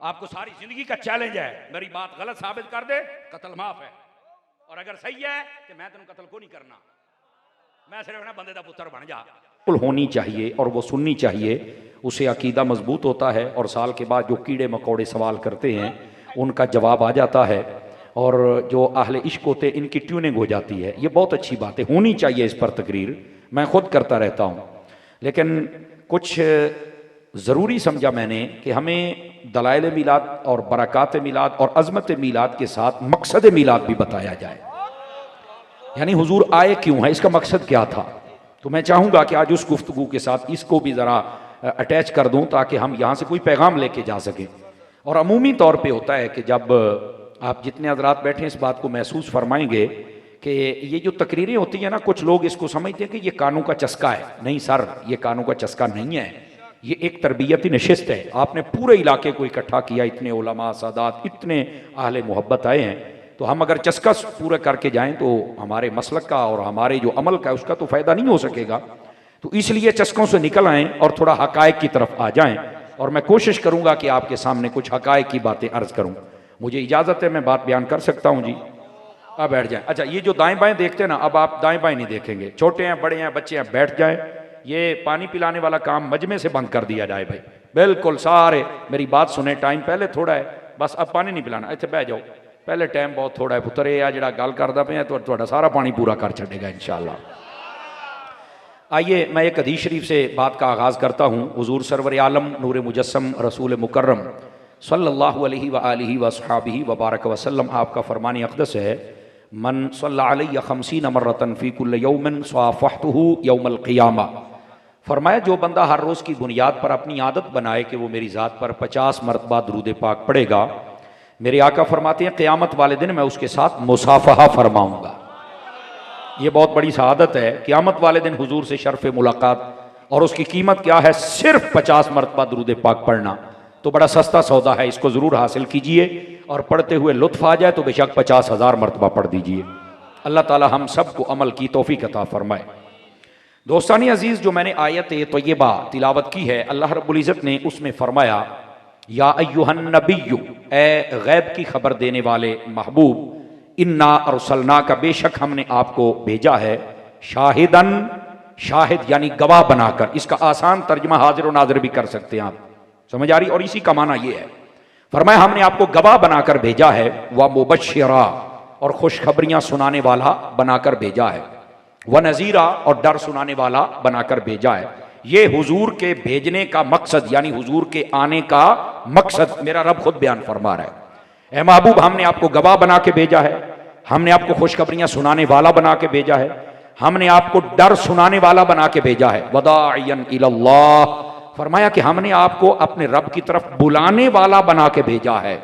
आपको सारी जिंदगी का चैलेंज है, मेरी बात गलत साबित कर दे, कत्ल माफ है, और अगर सही है कि मैं तेन कत्ल को नहीं करना, मैं सिर्फ ना बंदे का पुत्र बन जा। होनी चाहिए और वो सुननी चाहिए, उसे अकीदा मजबूत होता है और साल के बाद जो कीड़े मकोड़े सवाल करते हैं उनका जवाब आ जाता है, और जो अहले इश्क होते इनकी ट्यूनिंग हो जाती है। ये बहुत अच्छी बात है, होनी चाहिए इस पर तकरीर, मैं खुद करता रहता हूँ। लेकिन कुछ ज़रूरी समझा मैंने कि हमें दलाइल मिलाद और बरक़ात मिलाद और अज़मत मिलाद के साथ मकसद मिलाद भी बताया जाए, यानी हुजूर आए क्यों है, इसका मकसद क्या था। तो मैं चाहूँगा कि आज उस गुफ्तगू के साथ इसको भी ज़रा अटैच कर दूँ ताकि हम यहाँ से कोई पैगाम लेके जा सकें। और अमूमी तौर पे होता है कि जब आप जितने हज़रात बैठे इस बात को महसूस फरमाएंगे कि ये जो तकरीरें होती हैं ना, कुछ लोग इसको समझते हैं कि ये कानों का चस्का है। नहीं सर, ये कानों का चस्का नहीं है, ये एक तरबियती नशिस्त है। आपने पूरे इलाके को इकट्ठा किया, इतने उलमा सादात, इतने अहले मोहब्बत आए हैं, तो हम अगर चस्का पूरा करके जाएं तो हमारे मसलक का और हमारे जो अमल का उसका तो फ़ायदा नहीं हो सकेगा। तो इसलिए चस्कों से निकल आएँ और थोड़ा हकायक की तरफ आ जाएँ, और मैं कोशिश करूँगा कि आपके सामने कुछ हकायक की बातें अर्ज़ करूँ। मुझे इजाज़त है, मैं बात बयान कर सकता हूँ जी? आप बैठ जाएँ। अच्छा, ये जो दाएँ बाएँ देखते हैं ना, अब आप दाएँ बाएँ नहीं देखेंगे, छोटे हैं बड़े हैं बच्चे हैं, बैठ जाएँ। ये पानी पिलाने वाला काम मजमे से बंद कर दिया जाए भाई, बिल्कुल सारे मेरी बात सुने। टाइम पहले थोड़ा है, बस अब पानी नहीं पिलाना, इतने बह जाओ, पहले टाइम बहुत थोड़ा है पुत्र। ये आ जड़ा गल करदा पे तो थोड़ा सारा पानी पूरा कर छड़ेगा इंशाअल्लाह। आइए मैं एक हदीस शरीफ से बात का आगाज़ करता हूँ। हुजूर सरवर आलम नूर मुजस्सम रसूल मुकर्रम सल्लल्लाहु अलैहि व आलिहि व अस्हाबिहि व बारक वसल्लम आपका फरमान अक़दस है, मन सल्ला अलैहि 50 मर्रतन फ़ी कुल्लि यौमिन स्वाफ़हतुहु यौमल क़ियामा। फरमाया जो बंदा हर रोज़ की बुनियाद पर अपनी आदत बनाए कि वो मेरी ज़ात पर 50 मरतबा दुरूद पाक पढ़ेगा, मेरे आका फरमाते हैं क़यामत वाले दिन मैं उसके साथ मुसाफ़हा फरमाऊँगा। ये बहुत बड़ी शहादत है, क़यामत वाले दिन हुजूर से शर्फ़ मुलाकात, और उसकी कीमत क्या है, सिर्फ 50 मरतबा दुरूद पाक पढ़ना। तो बड़ा सस्ता सौदा है, इसको ज़रूर हासिल कीजिए, और पढ़ते हुए लुत्फ़ आ जाए तो बेशक 50,000 मरतबा पढ़ दीजिए। अल्लाह ताला हम सबको अमल की तौफ़ीक़ अता फ़रमाए। दोस्तानी अजीज़, जो मैंने आयत तय्यबा तिलावत की है, अल्लाह रब्बुल इज़्ज़त ने उसमें फ़रमाया, या अय्युहन नबिय्यु, ए गैब की खबर देने वाले महबूब, इन्ना अरसलना का, बेशक हमने आपको भेजा है, शाहिदन, शाहिद यानी गवाह बनाकर। इसका आसान तर्जमा हाजिर व नाज़िर भी कर सकते हैं आप, समझ आ रही, और इसी का माना ये है। फरमाया हमने आपको गवाह बनाकर भेजा है, व मुबश्शिरा, और खुशखबरियां सुनाने वाला बनाकर भेजा है, व नज़ीरा, और डर सुनाने वाला बनाकर भेजा है। ये हुजूर के भेजने का मकसद, यानी हुजूर के आने का मकसद मेरा रब खुद बयान फरमा रहा है। ए महबूब, हमने आपको गवाह बना के भेजा है, हमने आपको खुशखबरियां सुनाने वाला बना के भेजा है, हमने आपको डर सुनाने वाला बना के भेजा है। वदाइयन इलल्लाह, फरमाया कि हमने आपको अपने रब की तरफ बुलाने वाला बना के भेजा है।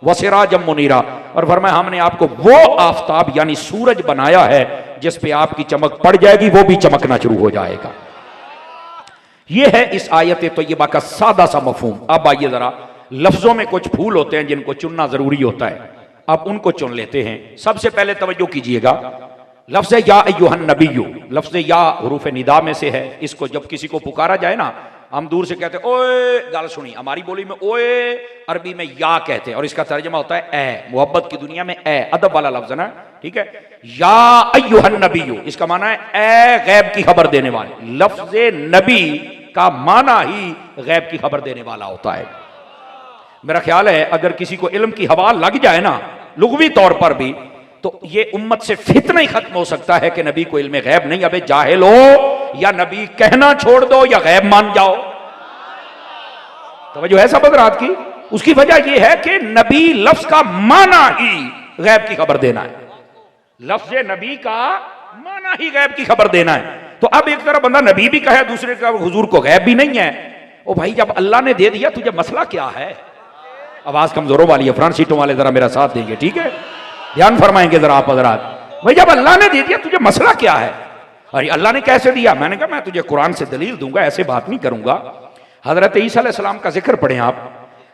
वसिराजम मुनीरा, और फरमाया हमने आपको वो आफताब यानी सूरज बनाया है जिस पे आपकी चमक पड़ जाएगी, वो भी चमकना शुरू हो जाएगा। ये है इस आयत तय्यबा का सादा सा मफहूम। अब आइए जरा, लफ्जों में कुछ फूल होते हैं जिनको चुनना जरूरी होता है, अब उनको चुन लेते हैं। सबसे पहले तवज्जो कीजिएगा, लफ्ज़ या अय्युहन नबिय्यु, लफ्ज़ या हुरूफ निदा में से है। इसको जब किसी को पुकारा जाए ना, हम दूर से कहते हैं ओए, गाल सुनी, हमारी बोली में ओए, अरबी में या कहते हैं, और इसका तर्जमा होता है ए। मोहब्बत की दुनिया में ए अदब वाला लफ्ज़ ना, ठीक है। या अय्युहन नबिय्यु, इसका माना है ए गैब की खबर देने वाले। लफ्ज़ नबी का माना ही गैब की खबर देने वाला होता है। मेरा ख्याल है अगर किसी को इल्म की हवा लग जाए ना, लुग़वी तौर पर भी, तो ये उम्मत से फितना ही खत्म हो सकता है कि नबी को इल्म गैब नहीं। अबे जाहिल हो, या नबी कहना छोड़ दो या गैब मान जाओ। तो जो है सब हज़रात की, उसकी वजह यह है कि नबी लफ्ज का माना ही गैब की खबर देना है। लफ्ज नबी का माना ही गैब की खबर देना है। तो अब एक तरह बंदा नबी भी कहे, दूसरे का हुजूर को गैब भी नहीं है। ओ भाई, जब अल्लाह ने दे दिया तुझे मसला क्या है? आवाज कमजोरों वाली है, फ्रंट सीटों वाले जरा मेरा साथ देंगे, ठीक है, ध्यान फरमाएंगे जरा आप हज़रात। भाई जब अल्लाह ने दे दिया तुझे मसला क्या है? अरे अल्लाह ने कैसे दिया? मैंने कहा मैं तुझे कुरान से दलील दूंगा, ऐसे बात नहीं करूंगा। हजरत ईसा अलैहिस्सलाम का जिक्र पढ़ें आप।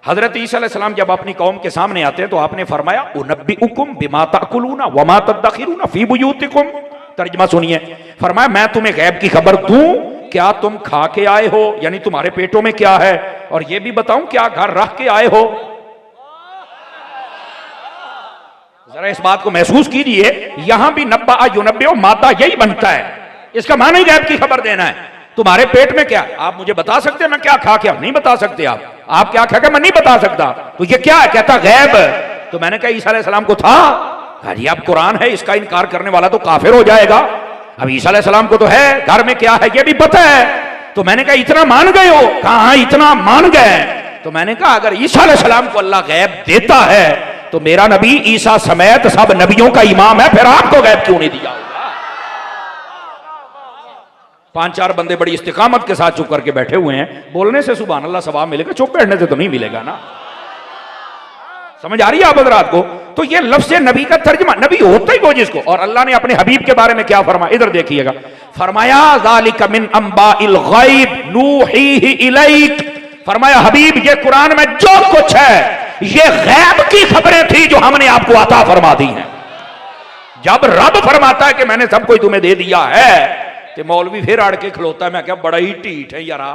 हजरत ईसा अलैहिस्सलाम जब अपनी कौम के सामने आते हैं तो आपने फरमाया उनब्बिउकुम बिमा ताकुलूना वमा तदखिरूना फी बुयूतिकुम। तर्जुमा सुनिए, फरमाया मैं तुम्हें गैब की खबर दूं, क्या तुम खा के आए हो, यानी तुम्हारे पेटों में क्या है, और ये भी बताऊं क्या घर रख के आए हो। जरा इस बात को महसूस कीजिए, यहां भी नब्बा युनब्बे मादा यही बनता है, इसका माना ही गैब की खबर देना है। तुम्हारे पेट में क्या, आप मुझे बता सकते हैं मैं क्या खा क्या? नहीं बता सकते आप क्या खा क्या? मैं नहीं बता सकता। तो ये क्या है? कहता गैब। तो मैंने कहा ईसा अलैहिस्सलाम को था। अरे अब कुरान है, इसका इनकार करने वाला तो काफिर हो जाएगा। अब ईसा अलैहिस्सलाम को तो है, घर में क्या है ये भी पता है। तो मैंने कहा इतना मान गए हो? कहा इतना मान गए। तो मैंने कहा अगर ईसा अलैहिस्सलाम को अल्लाह गैब देता है तो मेरा नबी ईसा समेत सब नबियों का इमाम है, फिर आपको गैब क्यों नहीं दिया होगा? 5-4 बंदे बड़ी इस्तिकामत के साथ चुप करके बैठे हुए हैं। बोलने से सुभान अल्लाह सवाब मिलेगा, चुप बैठने से तो नहीं मिलेगा ना। समझ आ रही है आप हज़रात को? तो ये लफ्ज़ नबी का तर्जुमा, नबी होता ही वो जिसको। और अल्लाह ने अपने हबीब के बारे में क्या फरमाया, इधर देखिएगा। फरमाया ज़ालिका मिन अंबाइल गैब नूहीही इलैक। फरमाया हबीब ये कुरान में जो कुछ है ये गैब की खबरें थी जो हमने आपको अता फरमा दी हैं। जब रब फरमाता है कि मैंने सब कुछ तुम्हें दे दिया है तो मौलवी फिर अड़ के खलोता है, मैं क्या बड़ा ही ढीठ है यारा।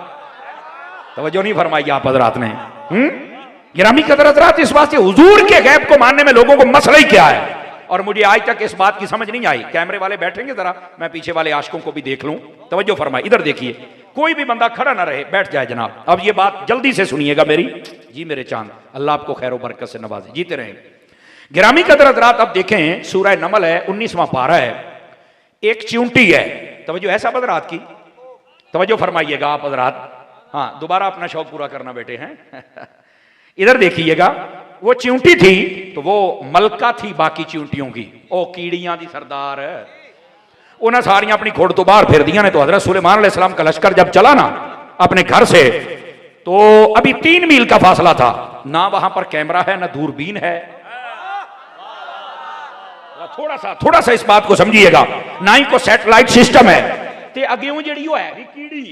तवज्जो नहीं फरमाई आप हज़रात ने। गिरामी कदर हज़रात, इस वास्ते हुजूर के गैब को मानने में लोगों को मसला ही क्या है। और मुझे आज तक इस बात की समझ नहीं आई। कैमरे वाले बैठेंगे जरा, मैं पीछे वाले आशिकों को भी देख लूं। तवज्जो फरमाई, इधर देखिए, कोई भी बंदा खड़ा ना रहे, बैठ जाए जनाब। अब ये बात जल्दी से सुनिएगा मेरी। जी मेरे चांद, अल्लाह आपको खैर बरकत से नवाजे, जीते रहें। गिरामी कदर हज़रात, अब देखें सूरह नमल है, 19वां पारा है। एक चिऊंटी है, तवज्जो है सब हज़रात की, तवज्जो फरमाइएगा आप हज़रात। हाँ, दोबारा अपना शौक पूरा करना बेटे हैं। इधर देखिएगा, वो चिऊंटी थी तो वो मलका थी बाकी चिऊंटियों की। ओ कीड़ियां दी सरदार उन्हें सारियां अपनी घोड़ तो बाहर फिर दिया ने। तो हजरत सुलेमान अलैहिस्सलाम का लश्कर जब चला ना अपने घर से, तो अभी 3 मील का फासला था ना, वहां पर कैमरा है ना दूरबीन है। थोड़ा सा इस बात को समझिएगा, ना ही को सैटेलाइट सिस्टम है ते अगेओं जेड़ी है भी कीड़ी,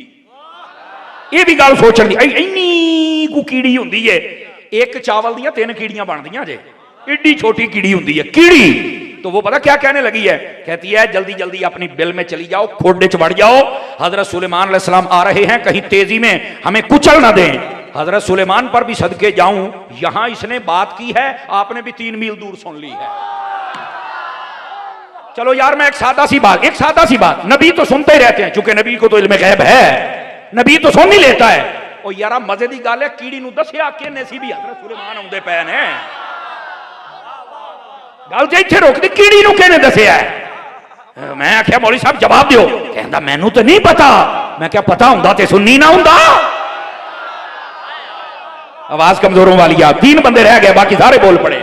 ये भी गल सोचन दी। इन्नी को कीड़ी हुंदी है, एक चावल दियां 3 कीड़ियां बनदियां जे, इड्डी छोटी कीड़ी हुंदी है कीड़ी। तो वो पता क्या कहने लगी है, कहती है जल्दी जल्दी अपनी बिल में चली जाओ, खोडे च बढ़ जाओ, हजरत सुलेमान अलैहिस्सलाम आ रहे हैं, कहीं तेजी में हमें कुचल ना दें। हजरत सुलेमान पर भी सदके जाऊं, यहां इसने बात की है, आपने भी 3 मील दूर सुन ली है। चलो यार, मैं एक सादा सी बात, नबी तो सुनते ही रहते हैं, चूंकि नबी को तो इल्म गैब है, नबी तो सुन ही लेता है। और यारा मजे की गल है, कीड़ी नूं दसिया किने सी भी हजरत सुलेमान आउंदे पए ने। गल जे इत्थे रोक दी, कीड़ी नूं किने दसिया है? मैं आख्या मौलवी साहब जवाब दिओ। कहंदा मैनू तो नहीं पता। मैं क्या पता हुंदा ते सुन्नी ना हुंदा। आवाज कमजोरों वाली आ, 3 बंदे रह गए, बाकी सारे बोल पड़े।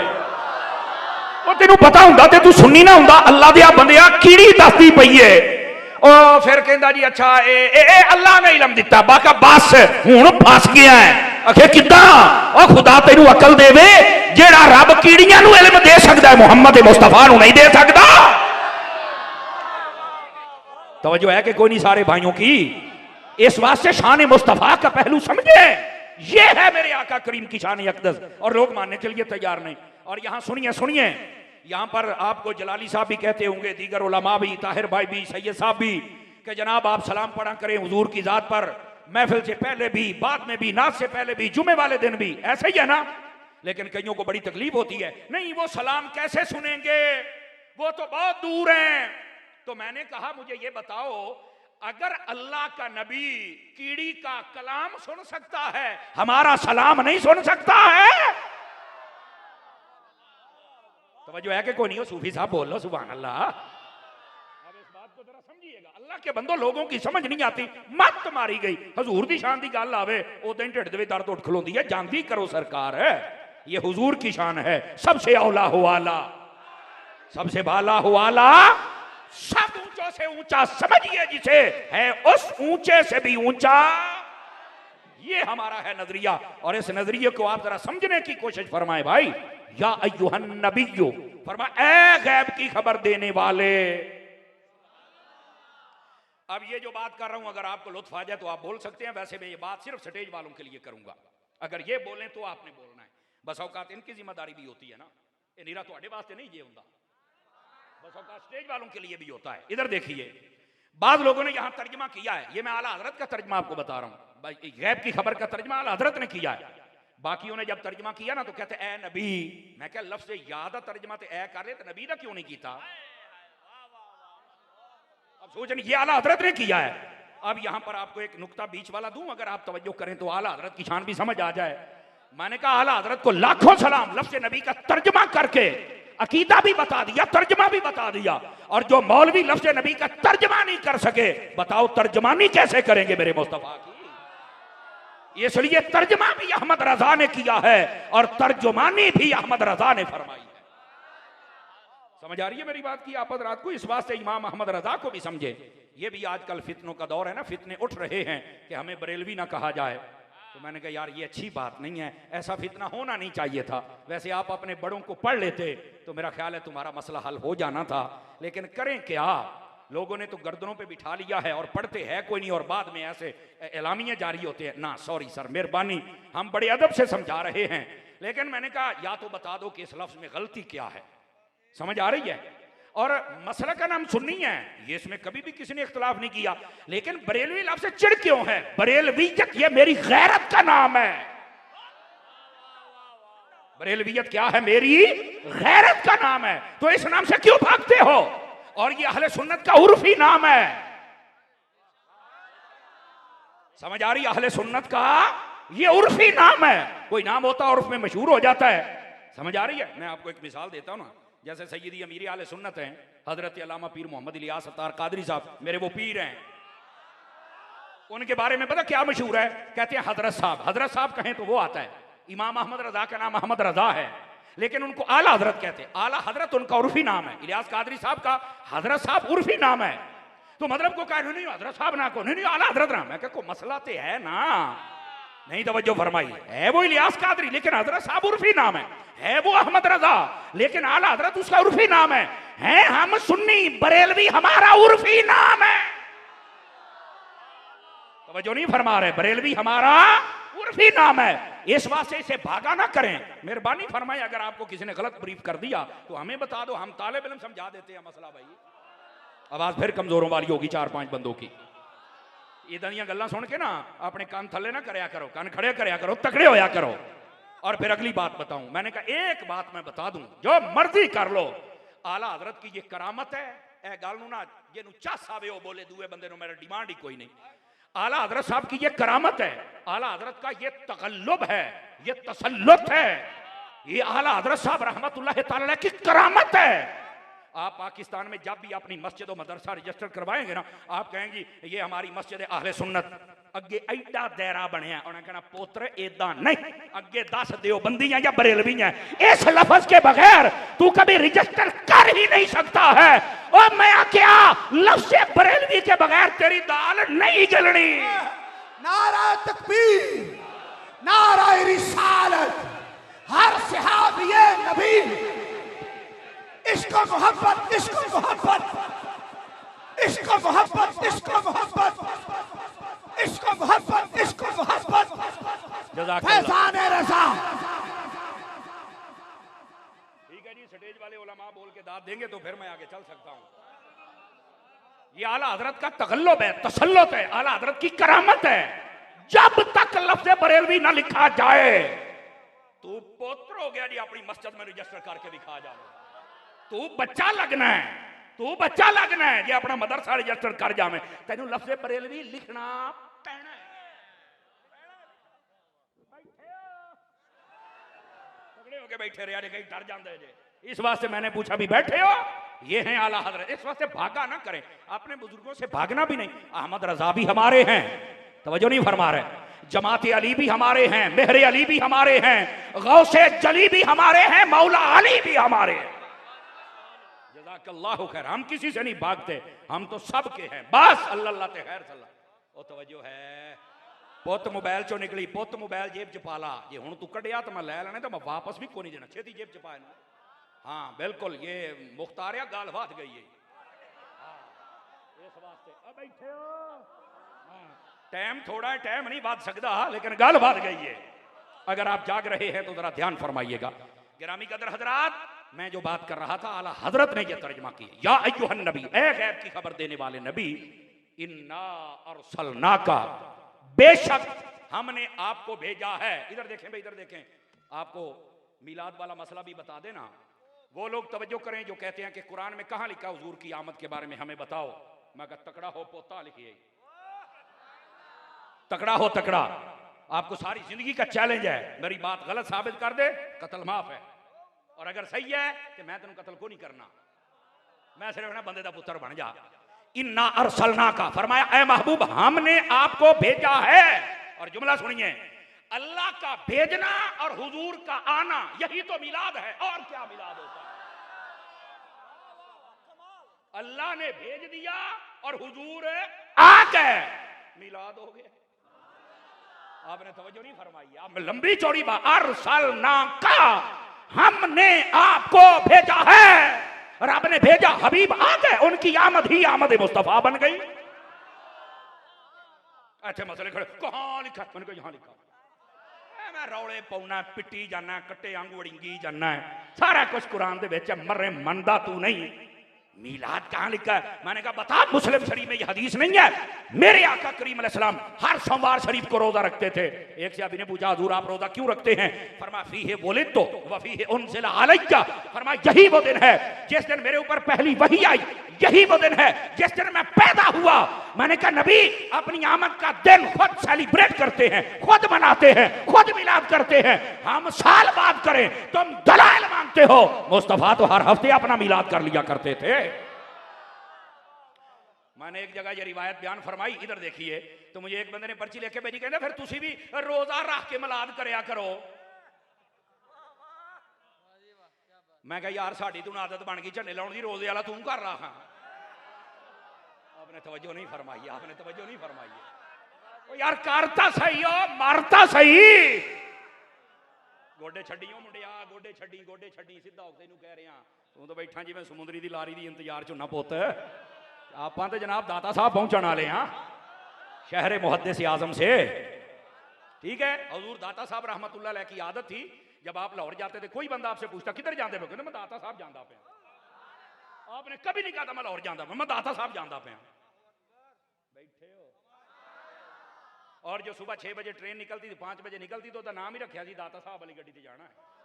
वो तेनू पता हुंदा ते तू सुन्नी ना हुंदा। अल्लाह दे बंदिया कीड़ी दसदी पई है। ओ फिर कहंदा जी अच्छा ए अल्लाह ने इल्म दिता, बाका बस हुण फस गया है। आखे किदां? ओ खुदा तेनू अकल देवे, जेड़ा रब कीड़ियां नू इल्म दे सकदा है, मुहम्मद मुस्तफा नू नहीं दे सकदा। तवज्जो है कि कोई नहीं सारे भाइयों की? इस वास्ते शान मुस्तफा का पहलू समझे, ये है मेरे आका करीम की शान अक़दस, और लोग मानने के लिए तैयार नहीं। और यहां सुनिए, यहां पर आपको जलाली साहब भी कहते होंगे, दीगर उलमा भी, ताहिर भाई भी, सैयद साहब भी, कि जनाब आप सलाम पढ़ा करें हुजूर की जात पर, महफिल से पहले भी, बाद में भी, नात से पहले भी, जुमे वाले दिन भी, ऐसे ही है ना। लेकिन कईयों को बड़ी तकलीफ होती है, नहीं वो सलाम कैसे सुनेंगे, वो तो बहुत दूर हैं। तो मैंने कहा मुझे ये बताओ, अगर अल्लाह का नबी कीड़ी का कलाम सुन सकता है, हमारा सलाम नहीं सुन सकता है? तवज्जो है कि कोई नहीं हो? सूफी साहब बोल लो सुभान अल्लाह। अब इस बात को जरा समझिएगा, अल्लाह के बंदो लोगों की समझ नहीं आती, मत मारी गई। हुजूर दी शान दी गल आवे, उदों ही ढिड दे विच दर्द उठ खलोंदी है, जानदी करो सरकार है, ये हुजूर की शान है। सबसे औला हो आला, सबसे बाला हो आला, सब ऊंचों से ऊंचा समझिए जिसे, है उस ऊंचे से भी ऊंचा। ये हमारा है नजरिया, और इस नजरिए को आप जरा समझने की कोशिश फरमाए भाई। या अय्युहन नबिय्यु, फरमाया ए गैब की खबर देने वाले। अब ये जो बात कर रहा हूं, अगर आपको लुत्फ आ जाए तो आप बोल सकते हैं, वैसे मैं ये बात सिर्फ स्टेज वालों के लिए करूंगा। अगर ये बोलें तो आपने बोलना है। बस औकात इनकी जिम्मेदारी भी होती है ना, ये नीरा थोड़े वास्ते नहीं ये होता, बस औकात स्टेज वालों के लिए भी होता है। इधर देखिए, बाद लोगों ने यहां तर्जमा किया है, ये मैं आला हजरत का तर्जमा आपको बता रहा हूं, गैब की खबर का तर्जमा आला हजरत ने किया है। बाकियों ने जब तर्जमा किया ना तो कहते ए नबी, मैं क्या लफ्ज़ याद तर्जमा तो ए कर ले तो नबी का क्यों नहीं किया? अब सोचने ये आला हजरत ने किया है। अब यहां पर आपको एक नुक्ता बीच वाला दूं, अगर आप तवज्जो करें तो आला हजरत की शान भी समझ आ जाए। मैंने कहा आला हजरत को लाखों सलाम, लफ्ज़ नबी का तर्जमा करके अकीदा भी बता दिया, तर्जमा भी बता दिया। और जो मौलवी लफ्ज़ नबी का तर्जमा नहीं कर सके, बताओ तर्जमानी कैसे करेंगे मेरे मुस्तफा की? इसलिए तर्जमा भी अहमद रजा ने किया है और तर्जुमानी भी अहमद रजा ने फरमाई है। समझ आ रही है मेरी बात की आप हज़रात को? इस वास्ते इमाम अहमद रजा को भी समझे। ये भी आजकल फितनों का दौर है ना, फितने उठ रहे हैं कि हमें बरेलवी ना कहा जाए। तो मैंने कहा यार ये अच्छी बात नहीं है, ऐसा फितना होना नहीं चाहिए था। वैसे आप अपने बड़ों को पढ़ लेते तो मेरा ख्याल है तुम्हारा मसला हल हो जाना था, लेकिन करें क्या, लोगों ने तो गर्दनों पे बिठा लिया है और पढ़ते हैं कोई नहीं, और बाद में ऐसे एलामिया जारी होते हैं ना। सॉरी सर, मेहरबानी, हम बड़े अदब से समझा रहे हैं, लेकिन मैंने कहा या तो बता दो कि इस लफ्ज में गलती क्या है। समझ आ रही है? और मसला का नाम सुन्नी है, ये इसमें कभी भी किसी ने इख्तलाफ नहीं किया, लेकिन बरेलवी लफ्ज से चिढ़ क्यों है? बरेलवियत ये मेरी गैरत का नाम है। बरेलवियत क्या है? मेरी गैरत का नाम है। तो इस नाम से क्यों भागते हो? और ये अहले सुन्नत का उर्फी नाम है। समझ आ रही है? अहले सुन्नत का ये उर्फी नाम है। कोई नाम होता है उर्फ में मशहूर हो जाता है। समझ आ रही है? मैं आपको एक मिसाल देता हूं ना, जैसे सैयदी अमीरी आले सुन्नत हैं हजरत अल्लामा पीर मोहम्मद इलियास अत्तार कादरी साहब, मेरे वो पीर हैं। उनके बारे में पता क्या मशहूर है? कहते हैं हजरत साहब। हजरत साहब कहें तो वो आता है। इमाम अहमद रजा का नाम अहमद रजा है, लेकिन उनको आला हजरत कहते हैं। आला हजरत उनका उर्फी नाम है। इलियास कादरी साहब का हजरत साहब उर्फी नाम है। तो मतलब को कहा नहीं हजरत साहब ना को, नहीं आला हजरत नाम है। को मसला तो है ना, नहीं तवज्जो फरमाई। है वो इलियास कादरी, लेकिन हजरत साहब उर्फी नाम है वो अहमद रजा, लेकिन आला हजरत उसका उर्फी नाम है हम सुन्नी, बरेलवी हमारा उर्फी नाम है। तवज्जो नहीं फरमा रहे? बरेलवी हमारा उर्फी नाम है। इस वास्ते इसे भागा ना करें। मेहरबानी फरमाए, अगर आपको किसी ने गलत ब्रीफ कर दिया तो हमें बता दो, हम तालिब इल्म समझा देते हैं मसला। भाई आवाज फिर कमजोरों वाली होगी 4-5 बंदों की। इदां दी गल्लां सुन के ना अपने कान थले ना करया करो, कान खड़े करया करो, तकड़े होया करो। और फिर अगली बात बताऊं, मैंने कहा एक बात मैं बता दूं, जो मर्जी कर लो, आला हजरत की ये करामत है। ए गल नूं ना जिन्हों चस आवे वो बोले, दूए बंदे नूं मेरा डिमांड ही कोई नहीं। आला हजरत साहब की ये करामत है, आला हजरत का ये तगल्लुब है, ये तसल्लुत है, ये आला हजरत साहब रहमतुल्लाह तआला की करामत है। आप पाकिस्तान में जब भी अपनी मस्जिद और मदरसा रजिस्टर करवाएंगे ना, आप कहेंगे ये हमारी मस्जिद अहले सुन्नत। अगे एडा दायरा बनया, उन्हें कहना पुत्र एदा नहीं, अगे 10 देवबंदियां या बरेलवियां। इस लफ्ज के बगैर तू कभी रजिस्टर कर ही नहीं सकता है। और मैं क्या लफ्ज बरेलवी के बगैर तेरी दाल नहीं जलनी। नारा तकबीर, नारा रिसालत, हर सहाबिये नबी, इश्क़ मोहब्बत, इश्क़ मोहब्बत, इश्क़ मोहब्बत, इश्क़ मोहब्बत, इश्क़ मोहब्बत, इश्क़ मोहब्बत, फैज़ान रज़ा। ठीक है जी, स्टेज वाले उलमा बोल के दाद देंगे तो फिर मैं आगे चल सकता हूं। ये आला हजरत का तगल्लुब है, तसल्लुत है, आला हजरत की करामत है। जब तक लफ्ज़ बरेलवी ना लिखा जाए, तू पुत्र हो गया जी, अपनी मस्जिद में रजिस्टर करके दिखा जाए। तू बच्चा लगना है, तू बच्चा लगना है जे अपना मदरसा रजिस्टर कर जावे, तेनू लफ्ज़ बरेलवी लिखना पैना है। तगड़े होके बैठे रहे, कहीं डर जाते जे। इस वास्ते मैंने पूछा भी बैठे हो, ये हैं आला हजरत। इस वास्ते भागा ना करें, अपने बुजुर्गों से भागना भी नहीं। अहमद रजा भी हमारे हैं, तवज्जो नहीं फरमा रहे? जमाते अली भी हमारे हैं, मेहरे अली भी हमारे हैं, गौसे जली भी हमारे हैं, मौला अली भी हमारे हैं। जज़ाकल्लाहु खैर। हम किसी से नहीं भागते, हम तो सबके हैं बस। अल्लाह ते खैर सल्ला। ओ तवज्जो है, पुत मोबाइल चो निकली, पुत मोबाइल जेब च पाला, जे हुण तू कढ़िया तो मैं लै लेने, तो मैं वापस भी कोई नहीं देना, छेती जेब च पाए ना। हाँ बिल्कुल, ये मुख्तारिया गाल बात गई है। इस वास्ते अब बैठे हो, टाइम थोड़ा है, टाइम नहीं बात सकता, लेकिन गाल बात गई है। अगर आप जाग रहे हैं तो जरा ध्यान फरमाइएगा। गिरामी कदर हजरात, मैं जो बात कर रहा था, आला हजरत ने यह तर्जमा की, या अय्युहन नबी, ए गैब की खबर देने वाले नबी, इन्ना अरसलनाका, बेशक हमने आपको भेजा है। इधर देखें भाई, इधर देखें, आपको मिलाद वाला मसला भी बता देना। वो लोग तवज्जो करें जो कहते हैं कि कुरान में कहां लिखा हुजूर की आमद के बारे में, हमें बताओ। मैं कहा तकड़ा हो पोता लिखिए, तकड़ा हो तकड़ा। आपको सारी जिंदगी का चैलेंज है, मेरी बात गलत साबित कर दे कत्ल माफ है, और अगर सही है कि मैं तेन कत्ल को नहीं करना, मैं सिर्फ ना बंदे का पुत्र बन जा। इन्ना अरसलना का फरमाया, ऐ महबूब हमने आपको भेजा है। और जुमला सुनिए, अल्लाह का भेजना और हुजूर का आना, यही तो मिलाद है। और क्या मिलाद होता है? अल्लाह ने भेज दिया और हुजूर आ गए, मिलाद हो गया। आपने तवज्जो नहीं फरमाई, आप लंबी चौड़ी बात। अरसलना का, हमने आपको भेजा है, और आपने भेजा, हबीब आ गए, उनकी आमद ही आमद मुस्तफा बन गई। अच्छे मसले खड़े, कहां लिखा? मैंने कहा यहां लिखा। मैं रौले पाउना, पिटी जाना, कट्टे आंगू अड़िंगी जाना है, सारा कुछ कुरान दे विच मरे मनदा तू नहीं। मिलाद कहां लिखा है? मैंने कहा बता, मुस्लिम शरीफ में यह हदीस नहीं है। मेरे आका करीम अलैहिस्सलाम हर सोमवार शरीफ को रोजा रखते थे। एक सहाबी ने पूछा हुजूर आप रोजा क्यों रखते हैं? फरमाया फीहे वुलिदतु व फीहे उनज़िला अलैया, फरमाया यही वो दिन है जिस दिन मेरे ऊपर पहली वही आई, यही वो दिन है जिस दिन मैं पैदा हुआ। मैंने कहा नबी अपनी आमद का दिन खुद सेलिब्रेट करते हैं, खुद मनाते हैं, खुद मिलाद करते हैं, हम साल बाद करें, तुम दलाइल मांगते हो। मुस्तफा तो हर हफ्ते अपना मिलाद कर लिया करते थे। मैंने एक जगह ये रिवायत बयान फरमाई, इधर देखिए, तो मुझे एक बंदे ने पर्ची लेके भेजी, कहते फिर तुसी भी रोजा रख के मिलाद करया करो। मैं कहा यार साड़ी तू आदत बन गई झंडे लाने की, रोजे वाला तू कर रहा। आपने तवज्जो नहीं फरमाई, आपने तवज्जो नहीं फरमाई। ओ यार करता सही हो, मारता सही। गोडे छड्डियो मुंडिया, गोडे छड्डी सीधा हो तेनू कह रहा, तू तो बैठा जिवें समुद्री दी लारी दी इंतजार च ना पुत। आप तो जनाब दाता साहब पहुंचने वाले हैं शहर मुहद्दिस आजम से, ठीक है। हुजूर दाता साहब रहमतुल्लाह अलैह की आदत थी, जब आप लाहौर जाते थे कोई बंदा आपसे पूछता किधर जाते पे, कहते मैं दाता साहब जाता पे। आपने कभी नहीं कहा था मैं लाहौर जाता पे, मैं दाता साहब जाता पे। बैठे हो। और जो सुबह 6 बजे ट्रेन निकलती थी, 5 बजे निकलती तो नाम ही रखा दाता साहब वाली गड्डी से जाना है।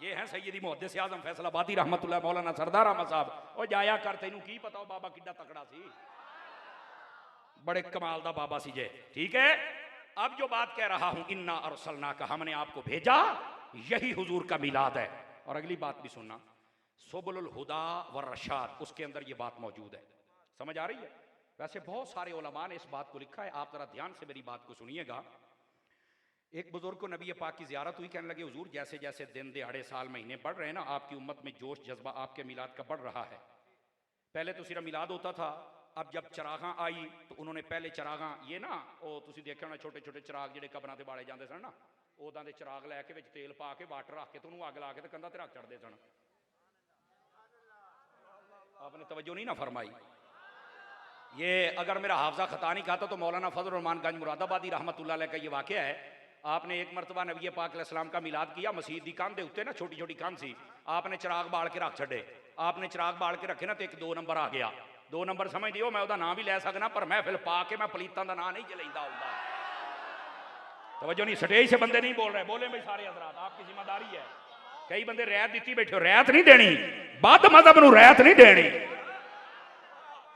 ये है सैयदी मुहद्दिस आज़म फैसलाबादी रहमतुल्लाह मौलाना सरदार अहमद साहब। और जाया कर, तेनू की पता हो बाबा किड्डा तकड़ा सी, बड़े कमाल दा बाबा सी जे, ठीक है। अब जो बात कह रहा हूं, इन्ना अरसलना का, हमने आपको भेजा, यही हुजूर का मिलाद है। और अगली बात भी सुनना, सुबुलुल हुदा व रशाद, उसके अंदर ये बात मौजूद है। समझ आ रही है? वैसे बहुत सारे उलमा ने इस बात को लिखा है, आप जरा ध्यान से मेरी बात को सुनिएगा। एक बुजुर्ग को नबी पाक की ज़ियारत हुई, कहने लगे हुजूर जैसे जैसे दिन दिहाड़े साल महीने बढ़ रहे हैं ना, आपकी उम्मत में जोश जज्बा आपके मिलाद का बढ़ रहा है। पहले तो सिर्फ मिलाद होता था, अब जब चरागां आई तो उन्होंने पहले चरागां, ये ना वो तुसी देखे होना छोटे छोटे चराग जिहड़े कबरां ते बाले जाते सन ना, उदां दे चराग लैके विच तेल पा के वाटर रख के तो उन्होंने अग ला के कंधां ते रख चढ़ते सन। आपने तवज्जो नहीं ना फरमाई। ये अगर मेरा हाफजा खता नहीं खाता तो मौलाना फजल रहमान गंज मुरादाबादी रहमतुल्लाह अलैह का ये वाक़या है। आपने एक मरतबा नबी पाक अलैहिस्सलाम का मिलाद किया, मस्जिद दी कंध दे उत्ते ना छोटी छोटी कंध सी, आपने चिराग बाल के रख छड़े। आपने चिराग बाल के रखे ना तो एक 2 नंबर आ गया। 2 नंबर समझ दियो, मैं उसका नाम भी लै सकना, पर महफिल पा के मैं पलीतां दा नाम नहीं जलैंदा हुंदा। तवज्जो नहीं, स्टेज से बंदे नहीं बोल रहे, बोले भाई सारे हजरात, आपकी जिम्मेदारी है। कई बंदे रैयत दी बैठे हो, रैयत नहीं देनी, बद मजहब नूं रैयत नहीं देनी,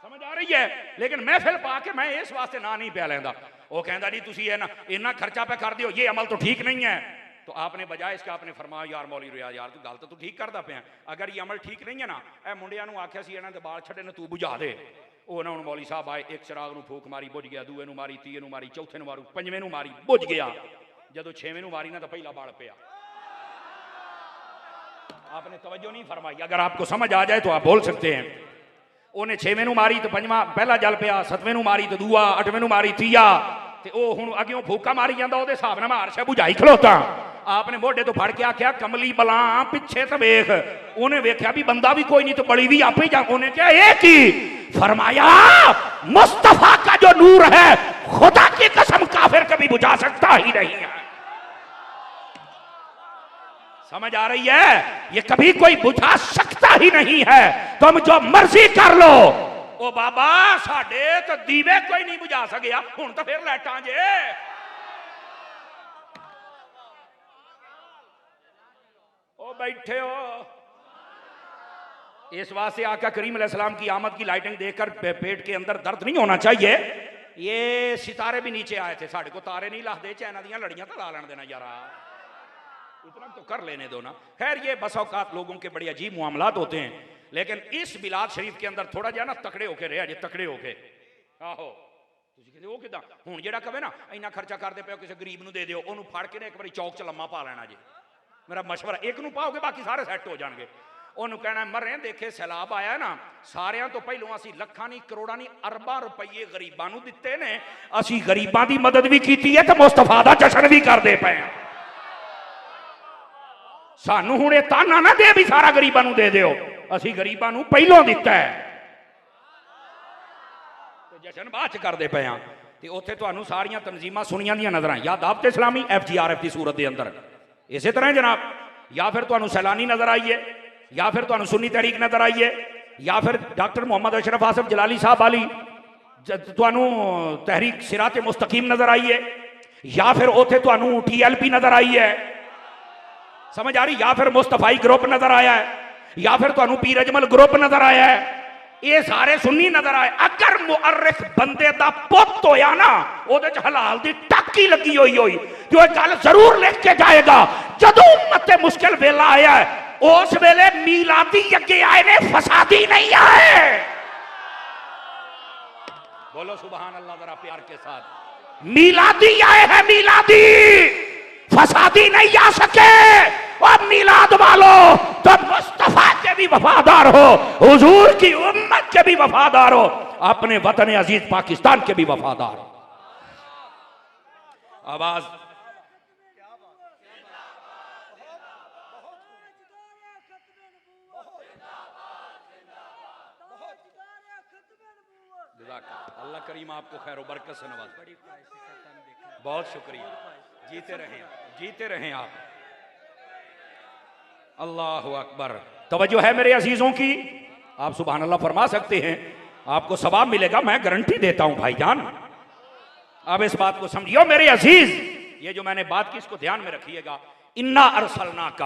समझ आ रही है। लेकिन महफिल पा के मैं इस वास्ते ना नहीं पिया लैंदा। वो कहता जी तुसी है ना इन्ना खर्चा पे कर दियो, ये अमल तो ठीक नहीं है। तो आपने बजाय इसका आपने फरमाया यार मौली रियाज यार तू गल तो तू ठीक करता पे, अगर ये अमल ठीक नहीं है ना, ए मुंडिया नूं आख्या सी इन्हां दे बाल छड्डे ने तू बुझा दे। ਉਹ ਨਾ ਹੁਣ ਮੌਲੀ ਸਾਹਿਬ ਆਏ, ਇੱਕ ਚਿਰਾਗ ਨੂੰ ਫੂਕ ਮਾਰੀ ਬੁਝ ਗਿਆ, ਦੂਏ ਨੂੰ ਮਾਰੀ, ਤੀਏ ਨੂੰ ਮਾਰੀ, ਚੌਥੇ ਨੂੰ ਮਾਰੂ, ਪੰਜਵੇਂ ਨੂੰ ਮਾਰੀ ਬੁਝ ਗਿਆ, ਜਦੋਂ ਛੇਵੇਂ ਨੂੰ ਮਾਰੀ ਨਾ ਤਾਂ ਪਹਿਲਾ ਬਾਲ ਪਿਆ। आपने तवज्जो नहीं फरमाई। अगर आपको समझ आ जाए तो आप बोल सकते हैं। उन्हें छेवें मारी तो पंजवा पहला जल पिया, सतवें मारी तो दूआ, अठवें मारी तीया, ते ओ हुण अग्यों फूका मारी जांदा, ओदे हिसाब नाल मैं हर शै बुझाई खलोता। आपने मोढे तो फड़ के आख्या कमली बला पिछे तो वेख। उन्हें वेख्या भी बंदा भी कोई नहीं तो बड़ी भी आपे जा। उन्हें क्या ये की फरमाया मुस्तफा का जो नूर है खुदा की कसम काफिर कभी बुझा सकता ही नहीं है। समझ आ रही है? ये कभी कोई बुझा सकता ही नहीं है। तुम जो मर्जी कर लो। ओ बाबा साडे तो दीवे कोई नहीं बुझा सकिया, हुण तो फिर लाइटां जे बैठे हो। इस वास्ते आका करीम अलैहिस्सलाम की आमद की लाइटिंग देखकर पेट के अंदर दर्द नहीं होना चाहिए। ये सितारे भी नीचे आए थे, साढ़े को तारे नहीं लादे, चाइना दियां लड़ियां तो ला लेन देना यारा, इतना तो कर लेने दो ना। खैर ये बस औकात लोगों के बड़े अजीब मामलात होते हैं, लेकिन इस बिलाद शरीफ के अंदर थोड़ा जा ना तकड़े होके रहे, जे तकड़े होके आहो वो कि हूँ जो कहे ना इन्ना खर्चा करते पे किसी गरीब को दे दो, उन्होंने फड़ के ना एक बार चौक च लम्मा पा लेना जी। मेरा मशवरा, एक नूं पाओगे बाकी सारे सैट हो जाएंगे। उन्होंने कहना मरे देखे सैलाब आया ना, सारियां तो पहलों असी लखां नहीं करोड़ां नहीं अरबां रुपये गरीबां नूं दिते ने, असी गरीबां दी मदद भी की है तो मुस्तफा दा जश्न भी करते पे हैं। सानू हुणे ताना ना दे भी सारा गरीबां नूं दे दिओ, असी गरीबां नूं पहलों दिता है तो जश्न बाद च करते पे हैं। ते उत्थे तुहानू सारियां तंजीमां सुनियां दियां नजर या दावत इस्लामी FGRF की सूरत के अंदर इसे तरह जनाब, या फिर तुहानू सैलानी नजर आई है, या फिर तुहानू सुन्नी तहरीक नजर आई है, या फिर डॉक्टर मोहम्मद अशरफ आसफ जलाली साहब वाली तुहानू तहरीक सिरात मुस्तकीम नजर आई है, या फिर उत्थे तुहानू TLP नजर आई है, समझ आ रही, या फिर मुस्तफाई ग्रुप नजर आया है, या फिर तुहानू पीर अजमल ग्रुप नजर आया है, ये सारे सुन्नी नजर आए। अगर मुअर्रिख बंदे दा पुत होया ना, ओदे च हलाल दी टाकी लगी हुई होई जो एक गल जरूर लिख के जाएगा, जदों उम्मत मुश्किल वेला आया है उस वेले मीलादी अगे आए ने, फसादी नहीं आए। बोलो सुभान अल्लाह जरा प्यार के साथ। मीलादी आए हैं, मीलादी, फसादी नहीं आ सके। और मीलाद वालो तो मुस्तफा के भी वफादार हो, हुजूर की उम्मत के भी वफादार हो, अपने वतन अजीज पाकिस्तान के भी वफादार हो। आवाज अल्लाह करीम आपको खैर बरकत से नवाज। बहुत शुक्रिया, जीते रहें, जीते रहें आप। अल्लाह अकबर। तवज्जो है मेरे अजीजों की, आप सुभान अल्लाह फरमा सकते हैं, आपको सवाब मिलेगा, मैं गारंटी देता हूं भाईजान। अब इस बात को समझियो मेरे अजीज, ये जो मैंने बात की इसको ध्यान में रखिएगा। इन्ना अरसलना का,